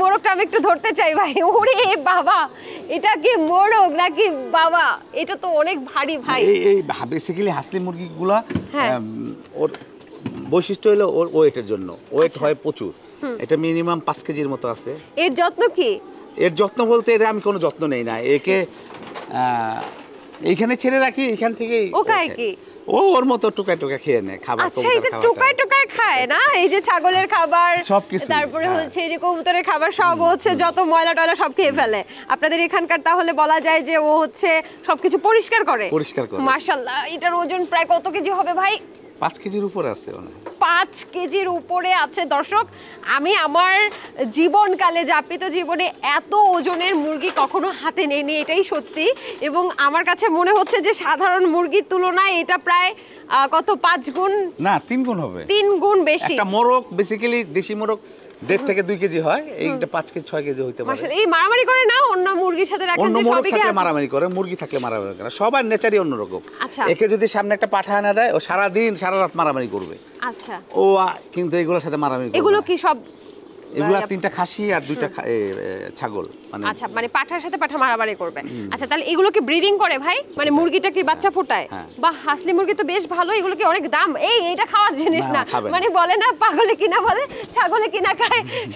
মোরগটা আমি একটু ধরতে চাই ভাই। ওরে বাবা, এটা কি মোরগ নাকি বাবা? এটা তো অনেক ভারী ভাই। এই বেসিক্যালি হাসলি মুরগিগুলো হ্যাঁ। ওর বৈশিষ্ট্য হলো ওর ওয়েটের জন্য। ওয়েট হয় প্রচুর, এটা মিনিমাম 5 কেজির মতো আছে। এর যত্ন কি? এর যত্ন বলতে এর আমি কোনো যত্ন নেই না, একে এইখানে ছেড়ে রাখি, এইখান থেকেই ও খায় কি? ও ওর মতো টুকায় টুকায় খেয়ে নেয় খাবার। আচ্ছা, এটা টুকায় টুকায় খায় না? এই যে ছাগলের খাবার সবকিছু, তারপরে হচ্ছে এই যে কবুতরের খাবার সব হচ্ছে যত ময়লা টয়লা সব খেয়ে ফেলে। আপনাদের এখানকার তাহলে বলা যায় যে ও হচ্ছে সবকিছু পরিষ্কার করে। মাশাআল্লাহ। এটার ওজন প্রায় কত কেজি হবে ভাই? 5 কেজির উপরে আছে। 5 কেজির উপরে আছে। দর্শক, আমি আমার জীবনকালে যাপিত জীবনে এত ওজনের মুরগি কখনো হাতে নেইনি, এটাই সত্যি। এবং আমার কাছে মনে হচ্ছে যে সাধারণ মুরগির তুলনায় এটা প্রায় কত 5 গুণ না 3 গুণ হবে। 3 গুণ বেশি। একটা মোরগ বেসিক্যালি দেশি মোরগ 1.5 থেকে 2 কেজি হয়, এইটা 5 কেজি 6 কেজি হইতে পারে। মাশাআল্লাহ। এই মারামারি করে না অন্য মুরগির সাথে রাখেন যে সবই থাকলে মারামারি করে, মুরগি থাকলে মারামারি করে। সবার নেচারই অন্যরকম। আচ্ছা। একে যদি সামনে একটা পাঠা আনা দেয়, ও সারা দিন সারা রাত মারামারি করবে। আচ্ছা। ও কিন্তু এগুলোর সাথে মারামারি করবে। এগুলো কি সব? এগুলা 3টা খাসি আর 2টা ছাগল। আচ্ছা, মানে পাঠার সাথে পাঠা মারামারি করবে। আচ্ছা, তাহলে এগুলো কি ব্রিডিং করে ভাই? মানে মুরগিটা কি বাচ্চা ফোটায়? বা হাসলি মুরগি তো বেশ ভালো, এগুলো কি অনেক দাম? এটা খাওয়ার জিনিস না, মানে বলে না পাগলে কিনা বলে ছাগলে কিনা খায়।